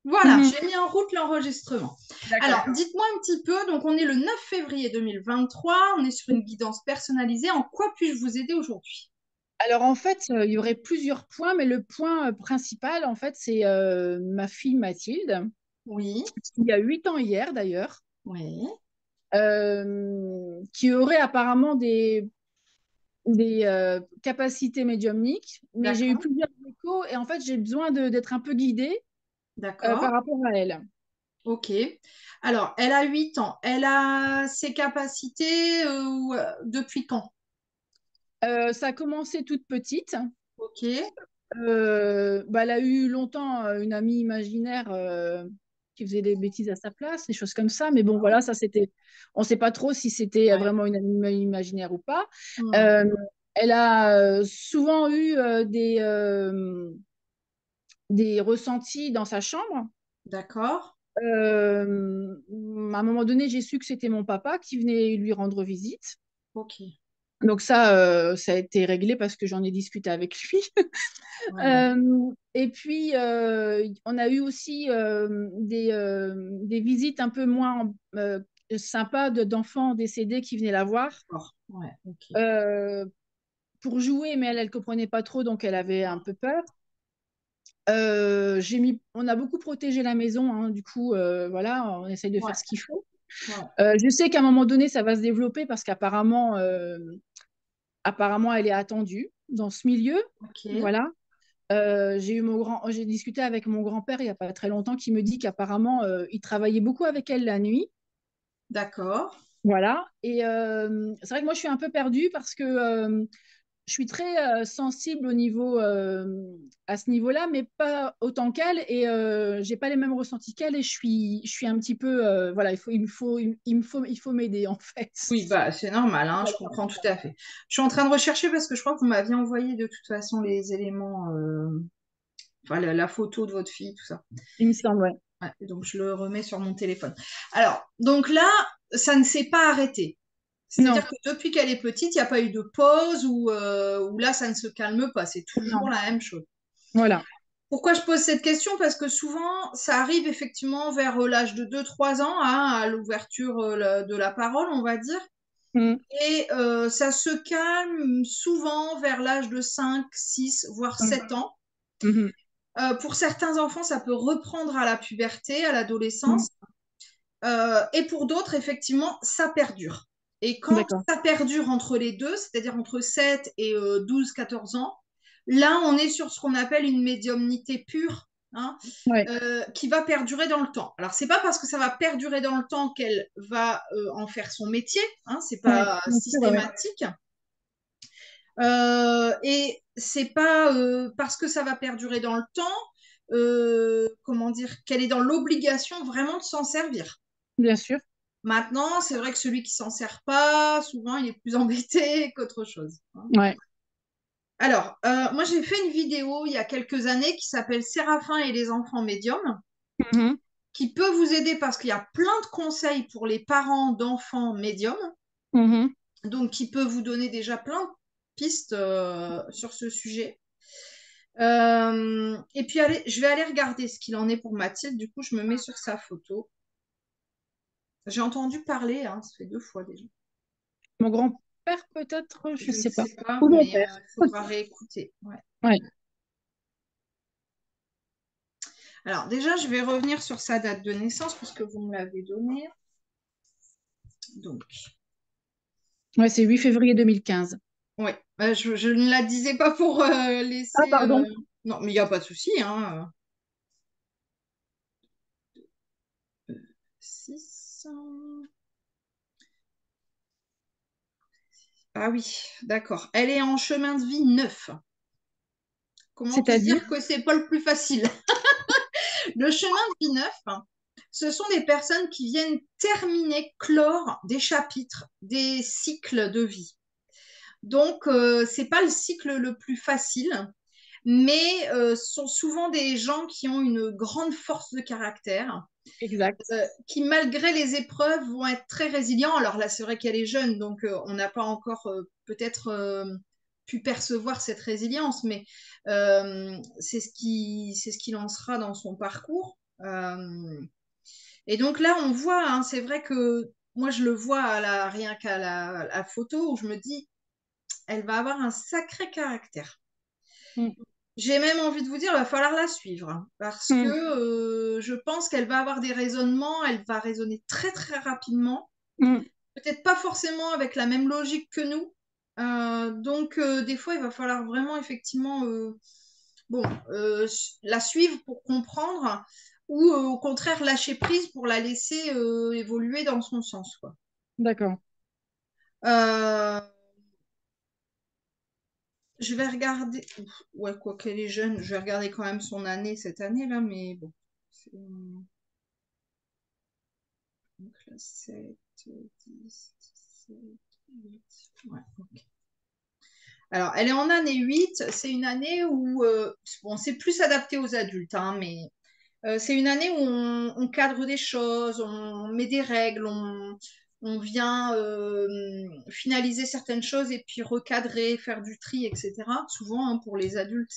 Voilà, Mhm. j'ai mis en route l'enregistrement. D'accord. Alors, dites-moi un petit peu, donc on est le 9 février 2023, on est sur une guidance personnalisée. En quoi puis-je vous aider aujourd'hui? Alors en fait, il y aurait plusieurs points, mais le point principal, en fait, c'est ma fille Mathilde, Oui, qui a 8 ans hier d'ailleurs, oui, qui aurait apparemment des capacités médiumniques, mais j'ai eu d'accord, plusieurs échos et en fait, j'ai besoin d'être un peu guidée par d'accord, rapport à elle. ok. Alors, elle a 8 ans, elle a ses capacités depuis quand? Ça a commencé toute petite. Ok, Elle a eu longtemps une amie imaginaire qui faisait des bêtises à sa place, des choses comme ça. Mais bon, ouais, voilà, ça c'était. On ne sait pas trop si c'était ouais. vraiment une amie imaginaire ou pas. Hmm, Euh, Elle a souvent eu des ressentis dans sa chambre. d'accord, À un moment donné, j'ai su que c'était mon papa qui venait lui rendre visite. ok, Donc ça a été réglé parce que j'en ai discuté avec lui. ouais, bah oui. Et puis, on a eu aussi des visites un peu moins sympas d'enfants décédés qui venaient la voir D'accord, ouais, ok. euh, pour jouer, mais elle ne comprenait pas trop, donc elle avait un peu peur. On a beaucoup protégé la maison, hein, du coup, voilà, on essaye de Ouais, faire ce qu'il faut. ouais, Je sais qu'à un moment donné, ça va se développer parce qu'apparemment, elle est attendue dans ce milieu. ok, Voilà. J'ai discuté avec mon grand-père il n'y a pas très longtemps qui me dit qu'apparemment, il travaillait beaucoup avec elle la nuit. d'accord. Voilà. Et c'est vrai que moi, je suis un peu perdue parce que je suis très sensible à ce niveau-là, mais pas autant qu'elle. Et j'ai pas les mêmes ressentis qu'elle. Et je suis un petit peu, voilà, il faut m'aider en fait. Oui, bah, c'est normal, hein, je comprends tout à fait. Je suis en train de rechercher parce que je crois que vous m'aviez envoyé de toute façon les éléments, enfin la photo de votre fille, tout ça. Il me semble, ouais. Ouais, donc je le remets sur mon téléphone. Alors, donc là, ça ne s'est pas arrêté. Non, C'est-à-dire que depuis qu'elle est petite, il n'y a pas eu de pause ou là, ça ne se calme pas. C'est toujours non. la même chose. Voilà. Pourquoi je pose cette question? Parce que souvent, ça arrive effectivement vers l'âge de 2, 3 ans, hein, à l'ouverture de la parole, on va dire. Mm, Et ça se calme souvent vers l'âge de 5, 6, voire 7 ans. mm, Pour certains enfants, ça peut reprendre à la puberté, à mm. l'adolescence. Et pour d'autres, effectivement, ça perdure. Et quand D'accord. ça perdure entre les deux, c'est-à-dire entre 7 et 12, 14 ans, là, on est sur ce qu'on appelle une médiumnité pure, hein, Ouais. qui va perdurer dans le temps. Alors, c'est pas parce que ça va perdurer dans le temps qu'elle va en faire son métier, hein, c'est Ouais. pas Bien sûr, ouais, ouais. systématique. Et c'est pas parce que ça va perdurer dans le temps, comment dire, qu'elle est dans l'obligation vraiment de s'en servir. Bien sûr. Maintenant, c'est vrai que celui qui s'en sert pas, souvent, il est plus embêté qu'autre chose, hein. Ouais. Alors, moi, j'ai fait une vidéo il y a quelques années qui s'appelle Séraphin et les enfants médiums, Mhm. qui peut vous aider parce qu'il y a plein de conseils pour les parents d'enfants médiums, Mhm. donc qui peut vous donner déjà plein de pistes sur ce sujet. Et puis, allez, je vais aller regarder ce qu'il en est pour Mathilde. Du coup, je me mets sur sa photo. J'ai entendu parler, hein, ça fait 2 fois déjà. Mon grand-père, peut-être, je Je ne sais pas. sais pas, Ou mon mais père. il faudra réécouter. Ouais. Ouais. Alors, déjà, je vais revenir sur sa date de naissance puisque vous me l'avez donnée. Donc, Ouais, c'est 8 février 2015. ouais, je ne la disais pas pour Ah, laisser. pardon. Non, mais il n'y a pas de souci, hein. 6. Ah oui, d'accord. Elle est en chemin de vie 9. Comment te C'est-à-dire? dire que c'est pas le plus facile? Le chemin de vie 9, hein, ce sont des personnes qui viennent terminer, clore des chapitres, des cycles de vie. Donc, c'est pas le cycle le plus facile, mais ce sont souvent des gens qui ont une grande force de caractère, Exact. qui malgré les épreuves vont être très résilients. Alors là, c'est vrai qu'elle est jeune, donc on n'a pas encore peut-être pu percevoir cette résilience, mais c'est ce qui lancera dans son parcours. Et donc là, on voit, hein, c'est vrai que moi, je le vois rien qu'à la photo où je me dis, elle va avoir un sacré caractère. Mm. J'ai même envie de vous dire, il va falloir la suivre hein, parce que Mm. je pense qu'elle va avoir des raisonnements, elle va raisonner très très rapidement, Mm. peut-être pas forcément avec la même logique que nous. Donc des fois, il va falloir vraiment effectivement bon, la suivre pour comprendre ou au contraire lâcher prise pour la laisser évoluer dans son sens, quoi. D'accord. Euh, je vais regarder, ouais, quoi qu'elle est jeune, je vais regarder quand même son année cette année-là, mais bon. Donc là, 7, 10, 17, 8. Ouais, ok. Alors, elle est en année 8. C'est une année où, bon, c'est plus adapté aux adultes, hein, mais c'est une année où on cadre des choses, on met des règles, on vient finaliser certaines choses et puis recadrer, faire du tri, etc. Souvent, hein, pour les adultes,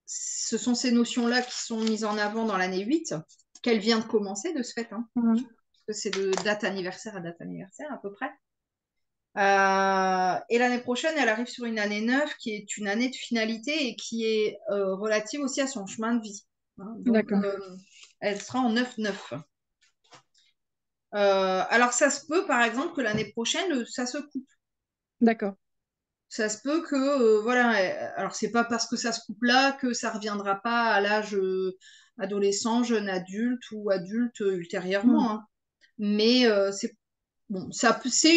ce sont ces notions-là qui sont mises en avant dans l'année 8, qu'elle vient de commencer de ce fait. Hein, Mm. parce que c'est de date anniversaire à date anniversaire à peu près. Et l'année prochaine, elle arrive sur une année 9 qui est une année de finalité et qui est relative aussi à son chemin de vie. Hein. Donc, D'accord. elle sera en 9-9. Alors, ça se peut, par exemple, que l'année prochaine, ça se coupe. D'accord. Ça se peut que, voilà, alors c'est pas parce que ça se coupe là que ça reviendra pas à l'âge adolescent, jeune adulte ou adulte Mm. ultérieurement. Hein. Mais c'est bon, c'est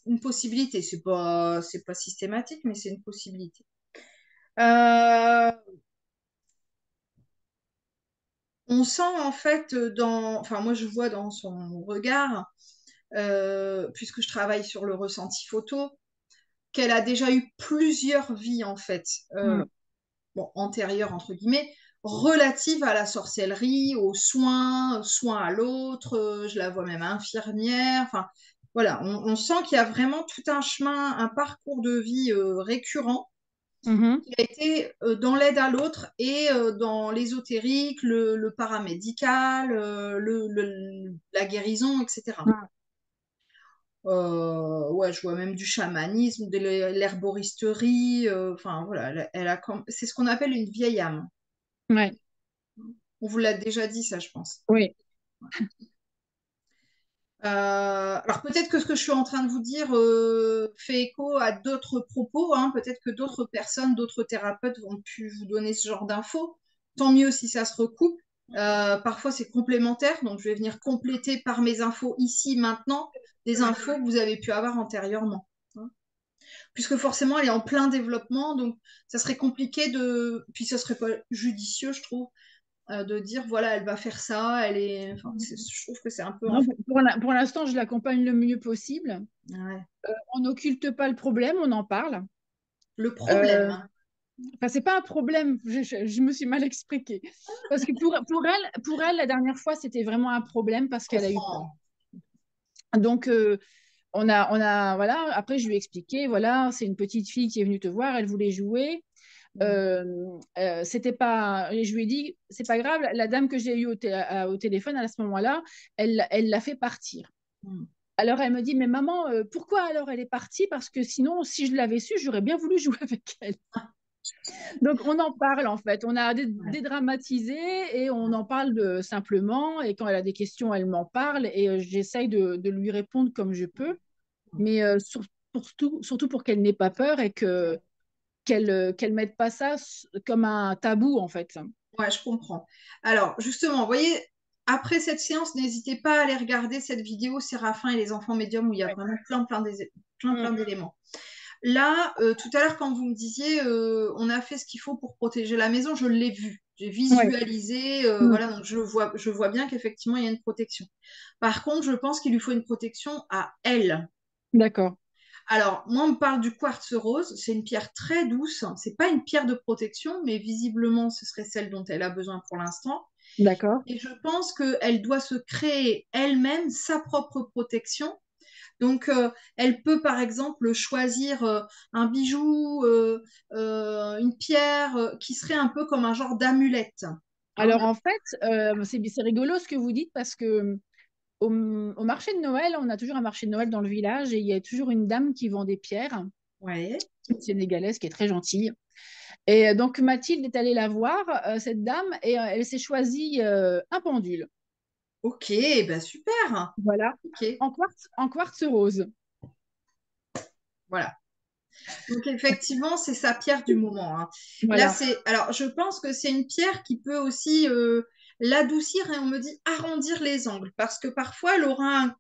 une possibilité. C'est pas systématique, mais c'est une possibilité. Euh, on sent en fait enfin moi je vois dans son regard, puisque je travaille sur le ressenti photo, qu'elle a déjà eu plusieurs vies en fait, Mm. bon, antérieures entre guillemets, relatives à la sorcellerie, aux soins à l'autre. Je la vois même infirmière. Enfin, voilà, on sent qu'il y a vraiment tout un chemin, un parcours de vie récurrent Mhm. qui a été dans l'aide à l'autre et dans l'ésotérique, le paramédical, la guérison, etc. Mm. Ouais, je vois même du chamanisme, de l'herboristerie. Enfin, voilà, c'est ce qu'on appelle une vieille âme. Ouais. On vous l'a déjà dit, ça, je pense. Oui. Alors peut-être que ce que je suis en train de vous dire fait écho à d'autres propos, hein. Peut-être que d'autres personnes, d'autres thérapeutes vont pu vous donner ce genre d'infos. Tant mieux si ça se recoupe. Parfois c'est complémentaire, donc je vais venir compléter par mes infos ici maintenant des infos que vous avez pu avoir antérieurement. Hein. Puisque forcément elle est en plein développement, donc ça serait compliqué puis ça serait pas judicieux, je trouve, de dire voilà elle va faire ça, enfin, je trouve que c'est un peu Non, pour l'instant, je l'accompagne le mieux possible. ouais. On n'occulte pas le problème, on en parle. Le Euh, problème. Enfin, c'est pas un problème, je me suis mal expliquée. Parce que pour elle, la dernière fois, c'était vraiment un problème parce qu'elle a eu peur. Comprends. Donc, voilà. Après, je lui ai expliqué, voilà, c'est une petite fille qui est venue te voir, elle voulait jouer. C'était pas, et je lui ai dit, c'est pas grave, la dame que j'ai eue au téléphone à ce moment-là, elle l'a fait partir. Mm. Alors elle me dit, mais maman, pourquoi alors elle est partie? Parce que sinon, si je l'avais su, j'aurais bien voulu jouer avec elle. Donc on en parle en fait, on a Ouais. dédramatisé et on en parle simplement. Et quand elle a des questions, elle m'en parle et j'essaye de lui répondre comme je peux, mais surtout pour qu'elle n'ait pas peur et qu'elle mette pas ça comme un tabou en fait. Ouais, je comprends. Alors, justement, vous voyez, après cette séance, n'hésitez pas à aller regarder cette vidéo Séraphin et les enfants médiums où il y a vraiment plein Mm. d'éléments. Là, tout à l'heure, quand vous me disiez, on a fait ce qu'il faut pour protéger la maison, je l'ai vu. J'ai Ouais. visualisé, Mm. voilà, donc je vois bien qu'effectivement, il y a une protection. Par contre, je pense qu'il lui faut une protection à elle. D'accord, Alors, moi, on me parle du quartz rose. C'est une pierre très douce. C'est pas une pierre de protection, mais visiblement, ce serait celle dont elle a besoin pour l'instant. d'accord. Et je pense qu'elle doit se créer elle-même sa propre protection Donc, elle peut, par exemple, choisir un bijou, une pierre qui serait un peu comme un genre d'amulette. Hein. Alors en fait, c'est rigolo ce que vous dites parce que au marché de Noël, on a toujours un marché de Noël dans le village et il y a toujours une dame qui vend des pierres, Ouais. une sénégalaise qui est très gentille. Et donc Mathilde est allée la voir, cette dame, et elle s'est choisie un pendule. Ok, ben super. Voilà, Ok, en quartz rose. voilà. Donc effectivement, c'est sa pierre du moment. Hein. Là, Voilà. alors je pense que c'est une pierre qui peut aussi l'adoucir et on me dit arrondir les angles parce que parfois elle aura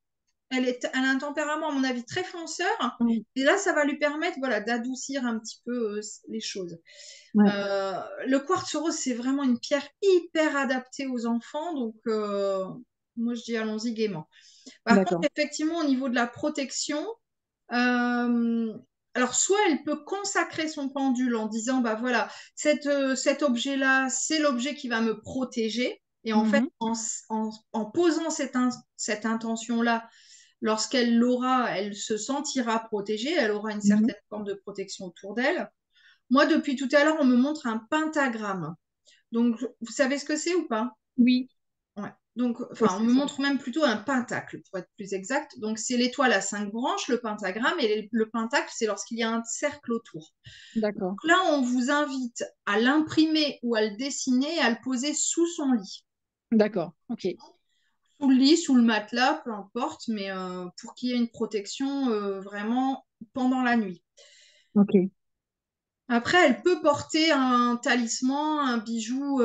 elle a un tempérament à mon avis très fonceur Mm. et là, ça va lui permettre voilà d'adoucir un petit peu les choses. Ouais, Le quartz rose, c'est vraiment une pierre hyper adaptée aux enfants, donc moi je dis allons-y gaiement. Par contre, d'accord. effectivement, au niveau de la protection, euh, alors, soit elle peut consacrer son pendule en disant, bah voilà, cet objet-là, c'est l'objet qui va me protéger. Et en fait, Mhm, en posant cette intention-là, lorsqu'elle l'aura, elle se sentira protégée, elle aura une mhm. certaine forme de protection autour d'elle. Moi, depuis tout à l'heure, on me montre un pentagramme. Donc, vous savez ce que c'est ou pas? Oui, Ouais. Donc, oui, enfin, on c'est me ça. montre même plutôt un pentacle, pour être plus exact. Donc, c'est l'étoile à 5 branches, le pentagramme, et le pentacle, c'est lorsqu'il y a un cercle autour. D'accord, Donc là, on vous invite à l'imprimer ou à le dessiner et à le poser sous son lit. d'accord, ok, Sous le lit, sous le matelas, peu importe, mais pour qu'il y ait une protection vraiment pendant la nuit. ok. Après, elle peut porter un talisman, un bijou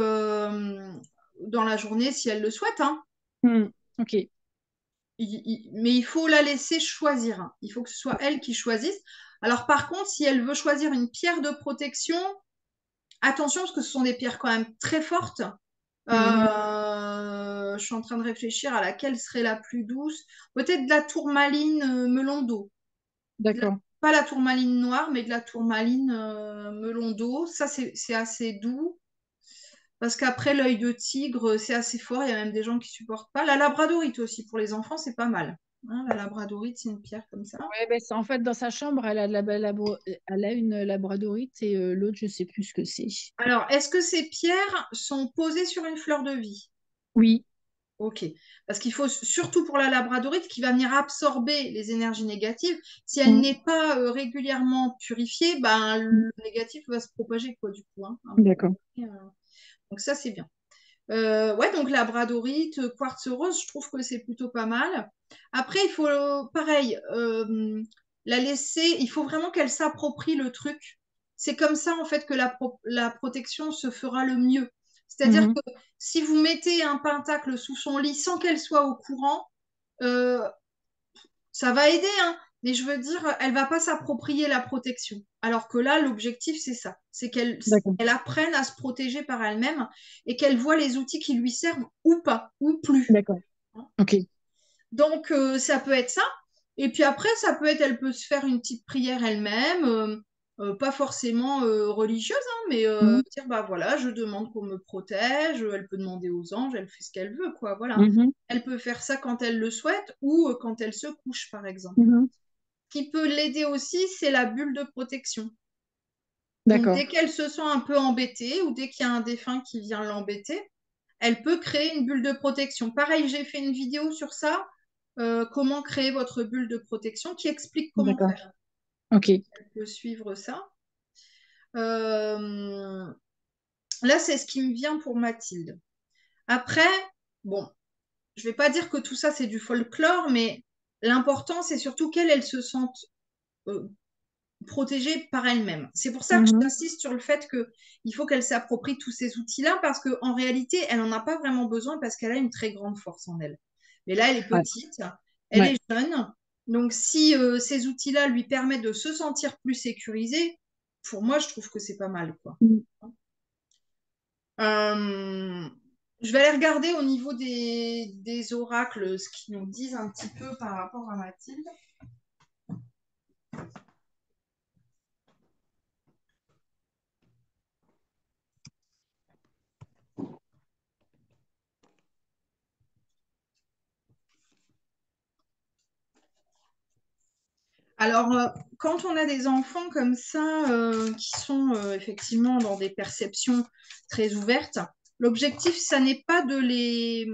dans la journée si elle le souhaite. Hein. Hmm, ok, Mais il faut la laisser choisir. Hein. Il faut que ce soit elle qui choisisse. Alors par contre, si elle veut choisir une pierre de protection, attention parce que ce sont des pierres quand même très fortes. mhm, Je suis en train de réfléchir à laquelle serait la plus douce. Peut-être de la tourmaline melon d'eau. d'accord, Pas la tourmaline noire, mais de la tourmaline melon d'eau. Ça, c'est assez doux. Parce qu'après, l'œil de tigre, c'est assez fort. Il y a même des gens qui supportent pas. La labradorite aussi, pour les enfants, c'est pas mal. Hein, la labradorite, c'est une pierre comme ça. ouais, ben, en fait, dans sa chambre, elle a, elle a une labradorite et l'autre, je sais plus ce que c'est. Alors, est-ce que ces pierres sont posées sur une fleur de vie? Oui. Ok. Parce qu'il faut, surtout pour la labradorite, qui va venir absorber les énergies négatives, si elle Mm, n'est pas régulièrement purifiée, ben, mm, le négatif va se propager, quoi, du coup. Hein, à un moment d'accord. donné, donc ça, c'est bien. Ouais, donc labradorite, quartz rose, je trouve que c'est plutôt pas mal. Après, il faut, pareil, la laisser, il faut vraiment qu'elle s'approprie le truc. C'est comme ça, en fait, que la protection se fera le mieux. C'est-à-dire Mhm, que si vous mettez un pentacle sous son lit sans qu'elle soit au courant, euh, ça va aider, hein, mais je veux dire, elle va pas s'approprier la protection. Alors que là, l'objectif, c'est ça, c'est d'accord, qu'elle apprenne à se protéger par elle-même et qu'elle voit les outils qui lui servent ou pas, ou plus. d'accord. Ok. Donc, ça peut être ça. Et puis après, ça peut être, elle peut se faire une petite prière elle-même, pas forcément religieuse, hein, mais Mm, dire, bah voilà, je demande qu'on me protège. Elle peut demander aux anges, elle fait ce qu'elle veut, quoi. Voilà. mhm, Elle peut faire ça quand elle le souhaite ou quand elle se couche, par exemple. mhm. Ce qui peut l'aider aussi, c'est la bulle de protection. Donc, D'accord, dès qu'elle se sent un peu embêtée ou dès qu'il y a un défunt qui vient l'embêter, elle peut créer une bulle de protection. Pareil, j'ai fait une vidéo sur ça, comment créer votre bulle de protection, qui explique comment d'accord. faire. Ok. Elle peut suivre ça. Euh, Là, c'est ce qui me vient pour Mathilde. Après, bon, je vais pas dire que tout ça, c'est du folklore, mais l'important, c'est surtout qu'elle elle se sente euh, protégée par elle-même. C'est pour ça que Mhm. j'insiste sur le fait qu'il faut qu'elle s'approprie tous ces outils-là parce qu'en réalité, elle n'en a pas vraiment besoin parce qu'elle a une très grande force en elle. Mais là, elle est Ouais, petite, elle ouais. est jeune. Donc, si ces outils-là lui permettent de se sentir plus sécurisée, pour moi, je trouve que c'est pas mal, quoi. Mm. Euh, je vais aller regarder au niveau des oracles ce qu'ils nous disent un petit peu par rapport à Mathilde. Alors, quand on a des enfants comme ça, qui sont effectivement dans des perceptions très ouvertes, l'objectif, ça n'est pas de les...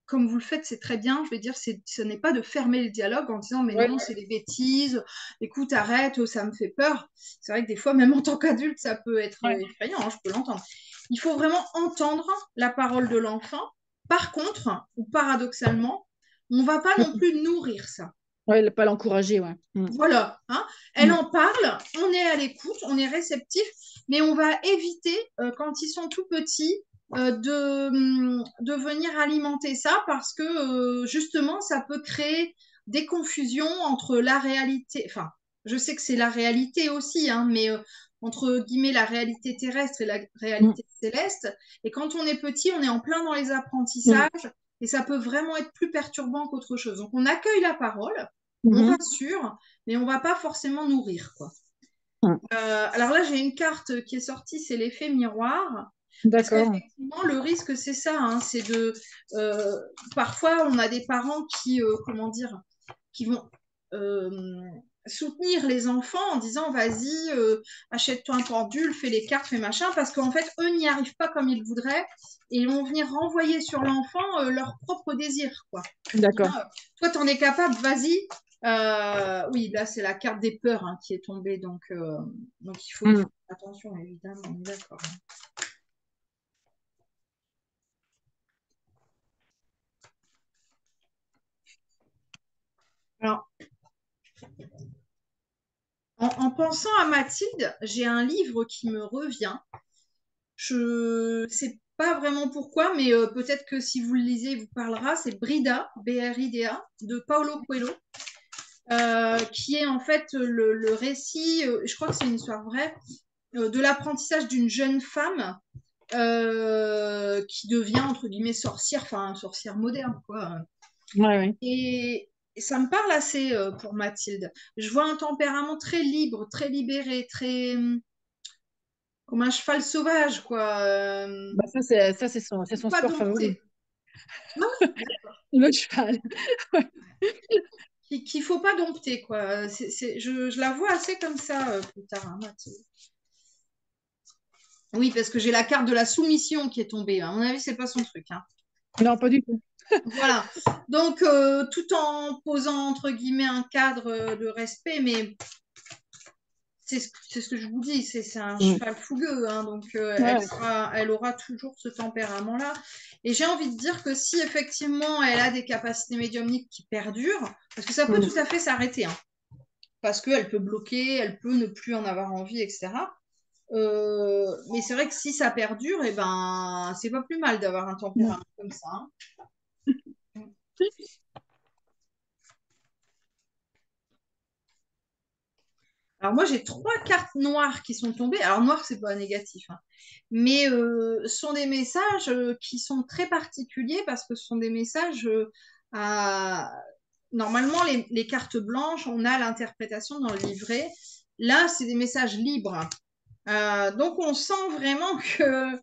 Comme vous le faites, c'est très bien, je vais dire, ce n'est pas de fermer le dialogue en disant, mais Ouais. non, c'est des bêtises, écoute, arrête, ça me fait peur. C'est vrai que des fois, même en tant qu'adulte, ça peut être Ouais. effrayant, hein, je peux l'entendre. Il faut vraiment entendre la parole de l'enfant. Par contre, ou paradoxalement, on ne va pas non plus nourrir ça. Ouais, pas l'encourager, ouais. Voilà, hein. Elle en parle, on est à l'écoute, on est réceptif, mais on va éviter, quand ils sont tout petits, de venir alimenter ça parce que justement, ça peut créer des confusions entre la réalité, enfin, je sais que c'est la réalité aussi, hein, mais entre guillemets la réalité terrestre et la Mm. réalité céleste. Et quand on est petit, on est en plein dans les Mm. apprentissages et ça peut vraiment être plus perturbant qu'autre chose. Donc, on accueille la parole, on Mhm. rassure, mais on va pas forcément nourrir, quoi. Mm. Alors là, j'ai une carte qui est sortie, c'est l'effet miroir. Parce D'accord. qu'effectivement, le risque, c'est ça, hein, c'est de... euh, parfois, on a des parents qui, comment dire, qui vont euh, soutenir les enfants en disant, vas-y, achète-toi un pendule, fais les cartes, fais machin, parce qu'en fait, eux n'y arrivent pas comme ils voudraient, et ils vont venir renvoyer sur l'enfant leur propre désir, quoi. D'accord. Bien, toi, t'en es capable, vas-y. Oui, là, c'est la carte des peurs, hein, qui est tombée, donc il faut Mm. faire attention, évidemment, on est d'accord. Alors, en pensant à Mathilde, j'ai un livre qui me revient. Je sais pas vraiment pourquoi, mais peut-être que si vous le lisez, il vous parlera. C'est Brida, Brida, de Paulo Coelho, qui est en fait le récit, je crois que c'est une histoire vraie, de l'apprentissage d'une jeune femme qui devient, entre guillemets, sorcière, enfin, sorcière moderne, quoi. Ouais, ouais. Et ça me parle assez pour Mathilde. Je vois un tempérament très libre, très libéré, très comme un cheval sauvage, quoi. Bah, ça, c'est son Pas sport favori. dompté. Non, Le cheval. Ouais. qu'il faut pas dompter, quoi. Je la vois assez comme ça plus tard, hein, Mathilde. Oui, parce que j'ai la carte de la soumission qui est tombée. À mon avis, c'est pas son truc, hein. Non, pas du tout. Voilà. Donc, tout en posant entre guillemets un cadre de respect, mais c'est ce que je vous dis, c'est un Mm. cheval fougueux, hein, donc Ouais. elle aura toujours ce tempérament-là. Et j'ai envie de dire que si effectivement elle a des capacités médiumniques qui perdurent, parce que ça peut Mm. tout à fait s'arrêter, hein, parce qu'elle peut bloquer, elle peut ne plus en avoir envie, etc. Mais c'est vrai que si ça perdure, et ben, c'est pas plus mal d'avoir un Mm. tempérament comme ça, hein. Alors moi j'ai trois cartes noires qui sont tombées. Alors noir c'est pas négatif, hein. Mais ce sont des messages qui sont très particuliers parce que ce sont des messages à... Normalement les cartes blanches, on a l'interprétation dans le livret. Là c'est des messages libres. Donc on sent vraiment que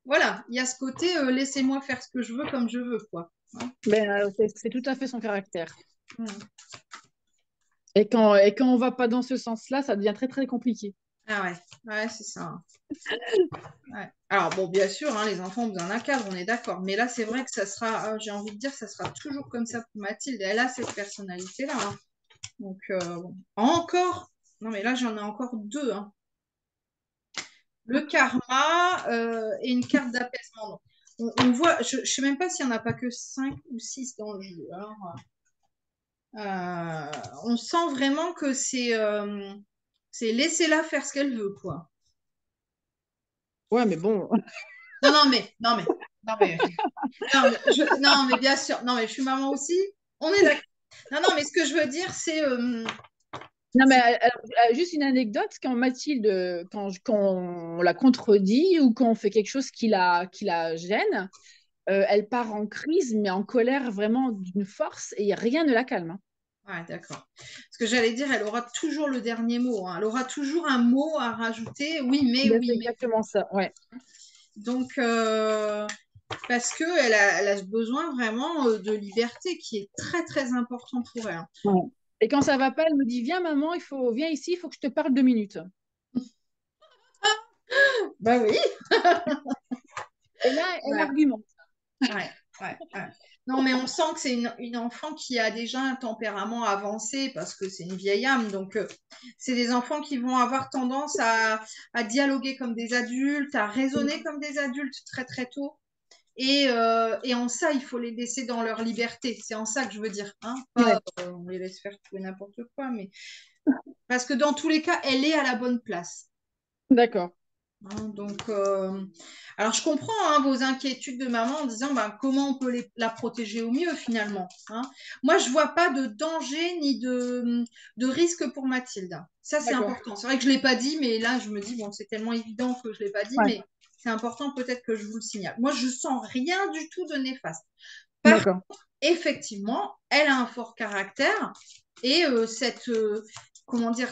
voilà, il y a ce côté laissez-moi faire ce que je veux comme je veux, quoi. Hein. Ben, c'est tout à fait son caractère. Mm. Et quand on va pas dans ce sens-là, ça devient très, très compliqué. Ah ouais, ouais, c'est ça. Ouais. Alors bon, bien sûr, hein, les enfants ont besoin d'un cadre, on est d'accord. Mais là, c'est vrai que ça sera, j'ai envie de dire, ça sera toujours comme ça pour Mathilde. Elle a cette personnalité-là, hein. Donc, bon. Encore, non mais là, j'en ai encore deux, hein. Le karma et une carte d'apaisement. Donc, on voit, je ne sais même pas s'il n'y en a pas que 5 ou 6 dans le jeu. Alors, on sent vraiment que c'est laissez-la faire ce qu'elle veut, quoi. Ouais, mais bon. Non, non, non, mais, non, mais bien sûr, non, mais je suis maman aussi. On est d'accord. Non, non, mais ce que je veux dire, Non, mais c'est- juste une anecdote, quand Mathilde, quand on la contredit ou quand on fait quelque chose qui la gêne, elle part en crise, mais en colère vraiment d'une force et rien ne la calme, hein. ouais, d'accord. Ce que j'allais dire, elle aura toujours le dernier mot, hein. Elle aura toujours un mot à rajouter. Oui, mais, Ben, c'est oui, mais. exactement ça, ouais. Donc, parce que elle a ce besoin vraiment de liberté qui est très, très important pour elle, hein. Ouais. Et quand ça va pas, elle me dit, viens maman, viens ici, il faut que je te parle 2 minutes. Bah oui. Et là, elle Ouais, argumente. ouais, ouais. Non, mais on sent que c'est une enfant qui a déjà un tempérament avancé parce que c'est une vieille âme. Donc, c'est des enfants qui vont avoir tendance à dialoguer comme des adultes, à raisonner comme des adultes très, très tôt. Et en ça, il faut les laisser dans leur liberté. C'est en ça que je veux dire. Hein. Pas, Ouais, on les laisse faire tout et n'importe quoi, mais parce que dans tous les cas, elle est à la bonne place. d'accord. Hein. Donc, alors je comprends hein, vos inquiétudes de maman en disant ben, comment on peut la protéger au mieux finalement. Hein. Moi, je vois pas de danger ni de risque pour Mathilde. Ça, c'est D'accord. important. C'est vrai que je l'ai pas dit, mais là, je me dis bon, c'est tellement évident que je l'ai pas dit, Ouais, mais c'est important peut-être que je vous le signale. Moi, je sens rien du tout de néfaste. Par d'accord. contre, effectivement, elle a un fort caractère et comment dire,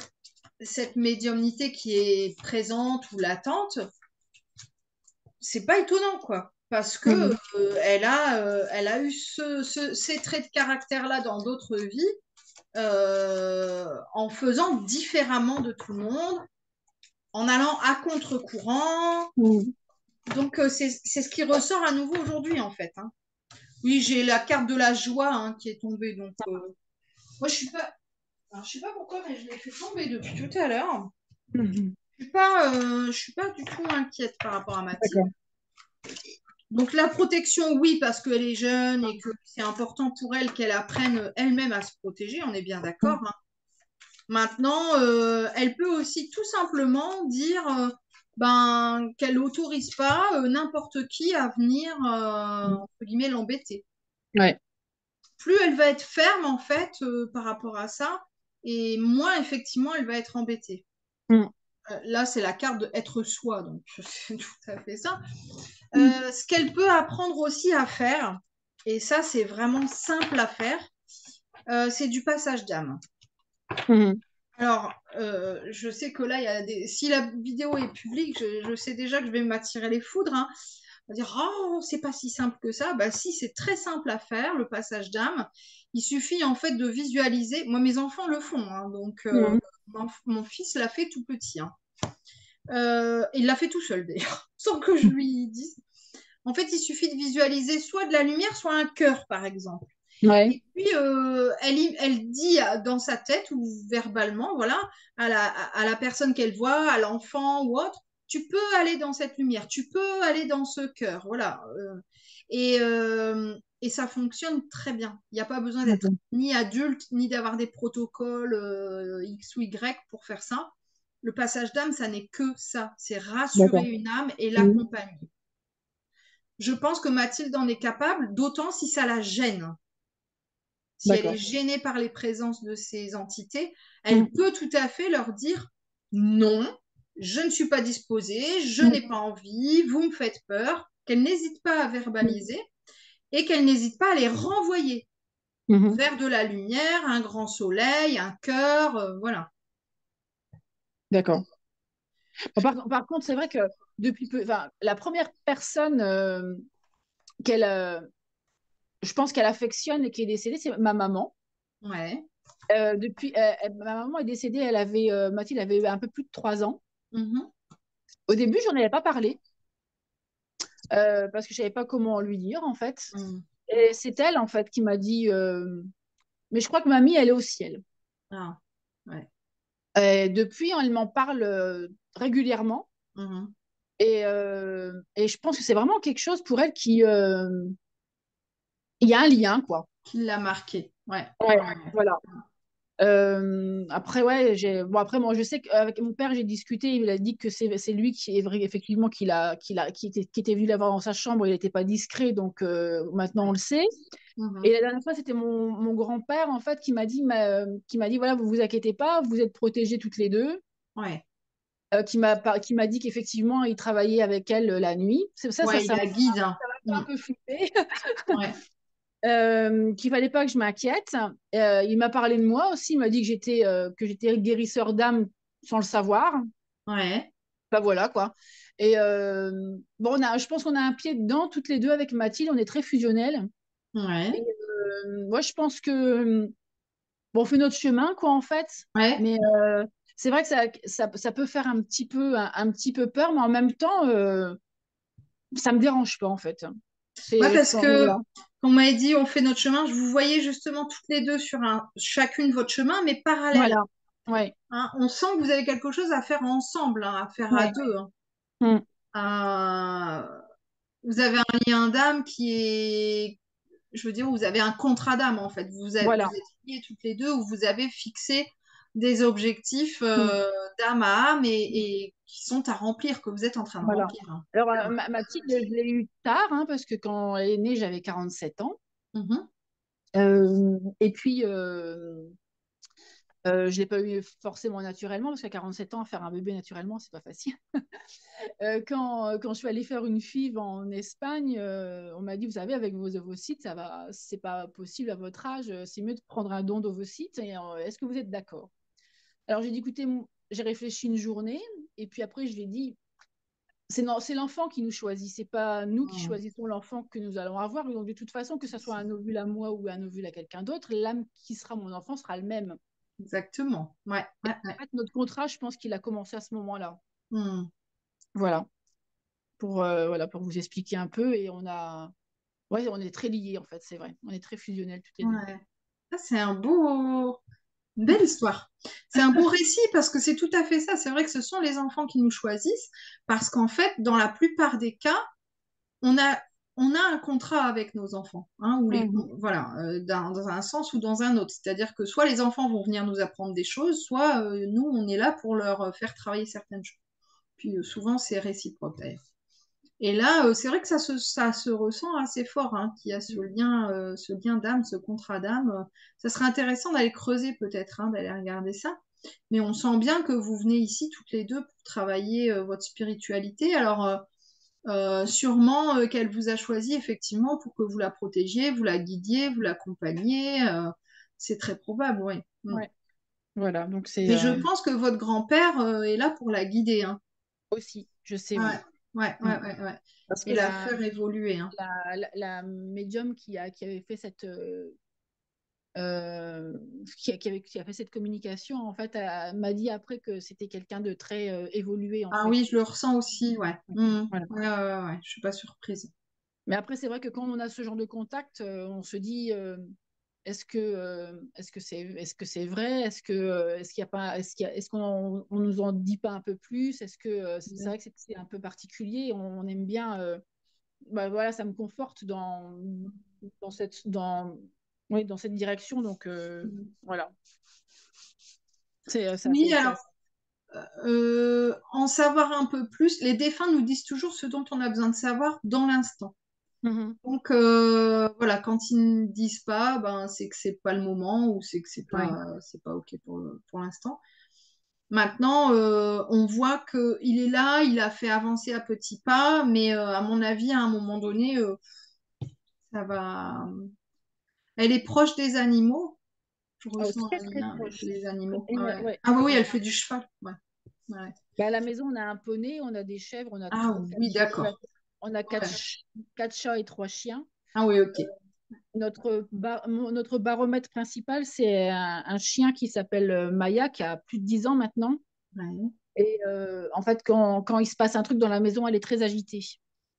cette médiumnité qui est présente ou latente, c'est pas étonnant, quoi. Parce que Mhm. elle a eu ces traits de caractère-là dans d'autres vies, en faisant différemment de tout le monde, en allant à contre-courant. Mhm. Donc, c'est ce qui ressort à nouveau aujourd'hui, en fait. Hein. Oui, j'ai la carte de la joie hein, qui est tombée. Donc, moi, je suis pas. Alors, je sais pas pourquoi, mais je l'ai fait tomber depuis tout à l'heure. Mhm. Je suis pas du tout inquiète par rapport à Mathilde. D'accord. Donc la protection, oui, parce qu'elle est jeune et que c'est important pour elle qu'elle apprenne elle-même à se protéger, on est bien d'accord. Hein. Maintenant, elle peut aussi tout simplement dire ben, qu'elle n'autorise pas n'importe qui à venir, entre guillemets, l'embêter. Ouais. Plus elle va être ferme, en fait, par rapport à ça, et moins, effectivement, elle va être embêtée. Mhm. Là, c'est la carte de être soi, donc c'est tout à fait ça. Mhm. Ce qu'elle peut apprendre aussi à faire, et ça c'est vraiment simple à faire, c'est du passage d'âme. Mhm. Alors, je sais que là, si la vidéo est publique, je sais déjà que je vais m'attirer les foudres. Hein. On va dire, oh, c'est pas si simple que ça. Bah, si, c'est très simple à faire, le passage d'âme. Il suffit en fait de visualiser. Moi, mes enfants le font. Hein, donc, Mhm. mon fils l'a fait tout petit. Hein. Il l'a fait tout seul d'ailleurs, sans que je lui dise. En fait, il suffit de visualiser soit de la lumière, soit un cœur, par exemple. Ouais. Et puis, elle dit dans sa tête ou verbalement, voilà, à la personne qu'elle voit, à l'enfant ou autre, tu peux aller dans cette lumière, tu peux aller dans ce cœur, voilà. Et ça fonctionne très bien. Il n'y a pas besoin d'être D'accord. ni adulte, ni d'avoir des protocoles X ou Y pour faire ça. Le passage d'âme, ça n'est que ça. C'est rassurer D'accord. une âme et Mhm. l'accompagner. Je pense que Mathilde en est capable, d'autant si ça la gêne. Si elle est D'accord. gênée par les présences de ces entités, elle Mhm. peut tout à fait leur dire non, je ne suis pas disposée, je Mhm. n'ai pas envie, vous me faites peur, qu'elle n'hésite pas à Mhm. verbaliser et qu'elle n'hésite pas à les renvoyer Mhm. vers de la lumière, un grand soleil, un cœur, voilà. D'accord. Bon, par contre, c'est vrai que depuis peu, enfin, la première personne qu'elle, je pense qu'elle affectionne et qui est décédée, c'est ma maman. Ouais. Ma maman est décédée, Mathilde avait eu un peu plus de 3 ans. Mhm. Au début, j'en avais pas parlé parce que je savais pas comment lui dire en fait. Mhm. Et c'est elle en fait qui m'a dit, mais je crois que mamie, elle est au ciel. Ah, ouais. Et depuis, elle m'en parle régulièrement. Mhm. Et je pense que c'est vraiment quelque chose pour elle il y a un lien, quoi. Qui l'a marqué. Ouais. Ouais, Ouais, ouais. voilà. Après, ouais, bon, après, moi, je sais qu'avec mon père, j'ai discuté. Il a dit que c'est lui qui est vrai, effectivement, qui était venu l'avoir dans sa chambre. Il n'était pas discret, donc maintenant on le sait. Et Mhm. la dernière fois, c'était mon grand-père, en fait, qui m'a dit, voilà, vous vous inquiétez pas, vous êtes protégés toutes les deux. Ouais. Qui m'a dit qu'effectivement, il travaillait avec elle la nuit. Ouais, il Ça m'a la guide. Hein. fait un Mhm. peu flipper. Ouais. Qu'il fallait pas que je m'inquiète. Il m'a parlé de moi aussi. Il m'a dit que j'étais guérisseur d'âme sans le savoir. Ouais. Bah voilà quoi. Et bon, je pense qu'on a un pied dedans toutes les deux avec Mathilde. On est très fusionnels. Et Ouais. moi, je pense que Bon, on fait notre chemin, quoi, en fait. Ouais. Mais c'est vrai que ça peut faire un petit peu peur, mais en même temps, ça me dérange pas, en fait. Ouais, C'est, parce que voilà. on m'avait dit on fait notre chemin, je vous voyais justement toutes les deux sur chacune votre chemin, mais parallèle. Voilà. Ouais. Hein. On sent que vous avez quelque chose à faire ensemble, hein, à faire à Ouais. deux. Hein. Mm. Vous avez un lien d'âme qui est, je veux dire, vous avez un contrat d'âme en fait. Vous Voilà. êtes liés toutes les deux, où vous avez fixé des objectifs Mm. d'âme à âme et qui sont à remplir, que vous êtes en train de Voilà. remplir. Hein. Alors, ma petite, je l'ai eue tard, hein, parce que quand elle est née, j'avais 47 ans. Mhm. Et puis, je ne l'ai pas eu forcément naturellement, parce qu'à 47 ans, faire un bébé naturellement, c'est pas facile. Quand je suis allée faire une FIV en Espagne, on m'a dit, vous savez, avec vos ovocytes, ça va, c'est pas possible à votre âge, c'est mieux de prendre un don d'ovocytes. Et est-ce que vous êtes d'accord? Alors j'ai dit, écoutez, j'ai réfléchi une journée, et puis après je lui ai dit, c'est l'enfant qui nous choisit, c'est pas nous qui Mhm. choisissons l'enfant que nous allons avoir. Donc de toute façon, que ce soit un ovule à moi ou un ovule à quelqu'un d'autre, l'âme qui sera mon enfant sera le même. Exactement. Ouais, ouais, ouais. En fait, notre contrat, je pense qu'il a commencé à ce moment-là. Mhm. Voilà. Voilà, pour vous expliquer un peu. Et ouais, on est très liés, en fait, c'est vrai. On est très fusionnels toutes les deux. Ouais. Ça, c'est une belle histoire. C'est un beau récit parce que c'est tout à fait ça. C'est vrai que ce sont les enfants qui nous choisissent parce qu'en fait, dans la plupart des cas, on a, on a un contrat avec nos enfants, hein, Mhm. voilà, dans un sens ou dans un autre. C'est-à-dire que soit les enfants vont venir nous apprendre des choses, soit nous, on est là pour leur faire travailler certaines choses. Puis souvent, c'est réciproque d'ailleurs. Et là, c'est vrai que ça se ressent assez fort, hein, qu'il y a ce lien d'âme, ce contrat d'âme. Ça serait intéressant d'aller creuser peut-être, hein, d'aller regarder ça. Mais on sent bien que vous venez ici toutes les deux pour travailler votre spiritualité. Alors, sûrement qu'elle vous a choisi effectivement pour que vous la protégiez, vous la guidiez, vous l'accompagniez. C'est très probable, oui. Mm. Ouais, voilà. Donc c'est Mais je pense que votre grand-père est là pour la guider, hein. aussi, je sais, Ouais, oui. ouais, Mm. ouais, ouais, ouais. Parce Et que la faire évoluer, hein. la médium qui avait fait qui a fait cette communication, en fait, m'a dit après que c'était quelqu'un de très évolué, en Ah fait. oui, je le ressens aussi, ouais. Mm. Voilà. Ouais, ouais, ouais, ouais. Je suis pas surprise. Mais après, c'est vrai que quand on a ce genre de contact, on se dit est-ce que c'est vrai? Est-ce qu'il y a pas est-ce qu'on on nous en dit pas un peu plus? Est-ce que c'est Mm. vrai que c'est un peu particulier, on aime bien bah, voilà, ça me conforte dans cette dans oui, dans cette direction donc Mm. voilà. Oui, C'est alors, en savoir un peu plus, les défunts nous disent toujours ce dont on a besoin de savoir dans l'instant. Mhm. Donc voilà, quand ils ne disent pas, ben c'est que c'est pas le moment ou c'est que Ouais. c'est pas ok pour l'instant. Maintenant, on voit que il est là, il a fait avancer à petits pas, mais à mon avis, à un moment donné, ça va. Elle est proche des animaux. Je Oh, ressens très un très lien avec proche. les animaux. Ouais. Ouais. Ah bah oui, elle fait du cheval. Ouais. Ouais. Bah, à la maison, on a un poney, on a des chèvres, on a Ah oui, d'accord. quatre, Ouais. quatre chats et trois chiens. Ah oui, ok. Notre baromètre principal, c'est un chien qui s'appelle Maya, qui a plus de 10 ans maintenant. Ouais. Et en fait, quand il se passe un truc dans la maison, elle est très agitée.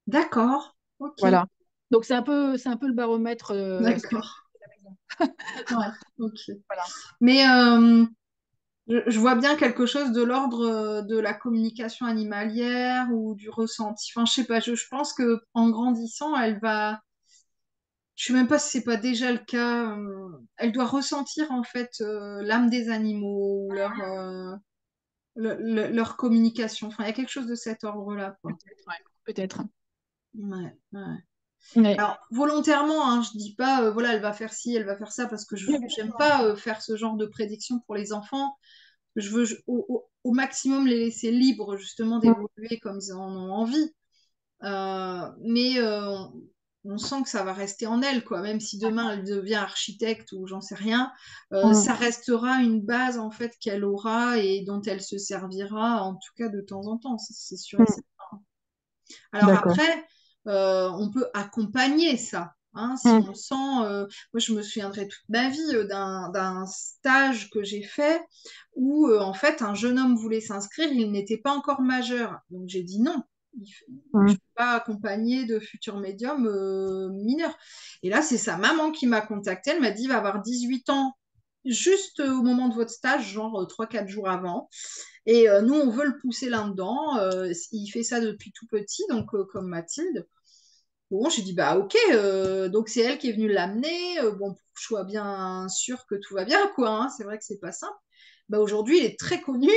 D'accord. Ok. Voilà. Donc, c'est un peu le baromètre D'accord. spirituel de la maison. Ouais. Ok. Voilà. Mais je vois bien quelque chose de l'ordre de la communication animalière ou du ressenti. Enfin, je sais pas, je pense que en grandissant, elle va. Je sais même pas si c'est pas déjà le cas. Elle doit ressentir en fait l'âme des animaux, leur communication. Enfin, il y a quelque chose de cet ordre-là, quoi. Peut-être, ouais. Peut-être. Ouais, ouais. Ouais. Alors, volontairement, hein, je dis pas, voilà, elle va faire ci, elle va faire ça, parce que Oui, bien j'aime sûr. pas faire ce genre de prédiction pour les enfants. Je veux au maximum les laisser libres, justement, d'évoluer comme ils en ont envie. Mais on sent que ça va rester en elle, quoi. Même si demain elle devient architecte ou j'en sais rien, Mm. ça restera une base, en fait, qu'elle aura et dont elle se servira, en tout cas, de temps en temps. C'est sûr et Mm. certain. Alors D'accord. après, on peut accompagner ça. Hein, si Mm. on sent, moi je me souviendrai toute ma vie d'un stage que j'ai fait où en fait un jeune homme voulait s'inscrire, il n'était pas encore majeur. Donc j'ai dit non, je ne Mm. peux pas accompagner de futurs médiums mineurs. Et là, c'est sa maman qui m'a contactée, elle m'a dit il va avoir 18 ans juste au moment de votre stage, genre 3-4 jours avant. Et nous, on veut le pousser là-dedans. Il fait ça depuis tout petit, donc comme Mathilde. Bon, j'ai dit, bah ok, donc c'est elle qui est venue l'amener. Bon, pour que je sois bien sûre que tout va bien, quoi. Hein. C'est vrai que c'est pas simple. Bah, aujourd'hui, il est très connu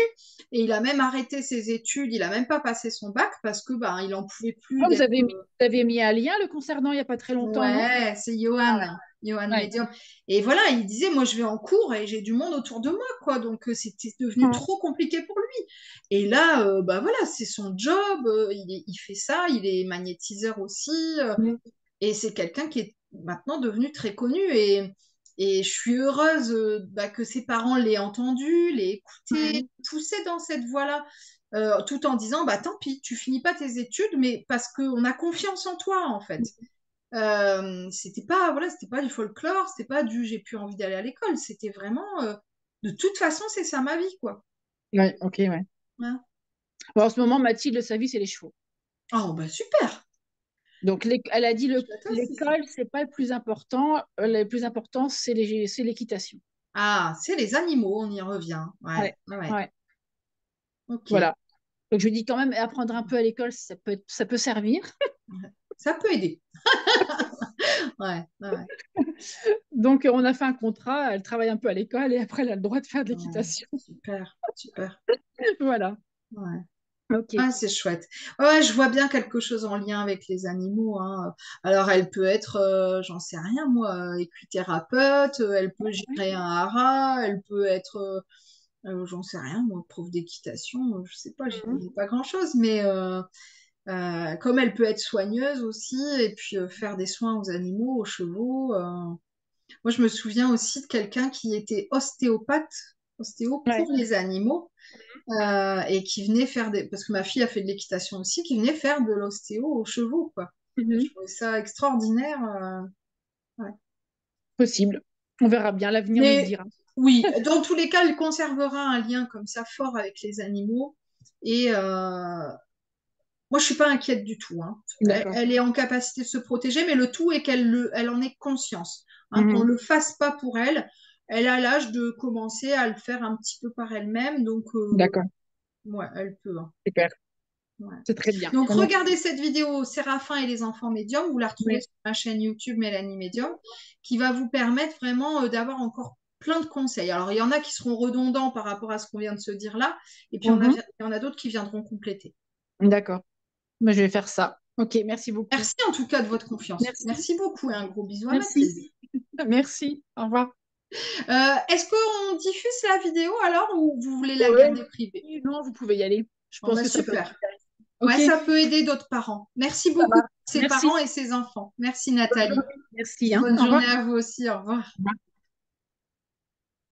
et il a même arrêté ses études. Il a même pas passé son bac parce que bah, il en pouvait plus Ah, d'être. vous avez mis un lien le concernant il n'y a pas très longtemps, non? Ouais, c'est Ah Johan ouais. Medium. Et voilà, il disait, moi je vais en cours et j'ai du monde autour de moi, quoi. Donc c'était devenu Ouais. trop compliqué pour lui. Et là, bah voilà, c'est son job. Il fait ça, il est magnétiseur aussi. Mm. Et c'est quelqu'un qui est maintenant devenu très connu. Et je suis heureuse bah, que ses parents l'aient entendu, l'aient écouté, Mm. poussé dans cette voie-là, tout en disant, bah tant pis, tu finis pas tes études, mais parce qu'on a confiance en toi, en fait. C'était pas, voilà, c'était pas du folklore, c'était pas du j'ai plus envie d'aller à l'école, c'était vraiment, de toute façon, c'est ça ma vie, quoi. Ouais, ok, ouais. Hein. Bon, en ce moment, Mathilde, sa vie, c'est les chevaux. Oh, bah super! Donc, elle a dit Chouette aussi, ça. l'école, c'est pas le plus important. Le plus important, c'est l'équitation. Ah, c'est les animaux, on y revient. Ouais, Ouais, ouais, ouais. ouais, Ok. voilà. Donc, je lui dis quand même, apprendre un peu à l'école, ça peut servir. Ouais. Ça peut aider. Ouais, ouais, ouais. Donc, on a fait un contrat, elle travaille un peu à l'école et après, elle a le droit de faire de Ouais, l'équitation. super, super. Voilà. Ouais. Ok. Ah, c'est chouette. Ouais, je vois bien quelque chose en lien avec les animaux. Hein. Alors, elle peut être, j'en sais rien, moi, équithérapeute, elle peut gérer un haras, elle peut être, j'en sais rien, moi, prof d'équitation, je sais pas, j'y Mhm. connais pas grand-chose, mais comme elle peut être soigneuse aussi, et puis faire des soins aux animaux, aux chevaux. Moi, je me souviens aussi de quelqu'un qui était ostéopathe, ostéo Ouais. pour les animaux, et qui venait faire des... Parce que ma fille a fait de l'équitation aussi, qui venait faire de l'ostéo aux chevaux, quoi. Je Mhm. trouvais ça extraordinaire. Ouais. Possible. On verra bien, l'avenir nous le Mais dira. oui, dans tous les cas, elle conservera un lien comme ça fort avec les animaux. Et moi, je suis pas inquiète du tout. Hein. D'accord. Elle est en capacité de se protéger, mais le tout est elle en ait conscience. Hein, qu'on Mhm. ne le fasse pas pour elle. Elle a l'âge de commencer à le faire un petit peu par elle-même, donc D'accord. ouais, elle peut. Hein. Super. Ouais. C'est très bien. Donc, Donc, regardez cette vidéo Séraphin et les enfants médiums. Vous la retrouvez ouais. sur ma chaîne YouTube Mélanie Médium, qui va vous permettre vraiment d'avoir encore plein de conseils. Alors, il y en a qui seront redondants par rapport à ce qu'on vient de se dire là, et puis Mhm. il y en a d'autres qui viendront compléter. D'accord. Moi, je vais faire ça. Ok, merci beaucoup. Merci en tout cas de votre confiance. Merci. Merci beaucoup et un gros bisou à Merci. Mathilde. Merci. Au revoir. Est-ce qu'on diffuse la vidéo alors ou vous voulez la Ouais. garder privée? Non, vous pouvez y aller. Je Bon, pense bah que ça peut être super. intéressant. Ouais, Ok, ça peut aider d'autres parents. Merci ça beaucoup, marche. ses Merci. parents et ses enfants. Merci Bonne Nathalie. journée. Merci, Et hein. bonne Au revoir. journée à vous aussi. Au revoir.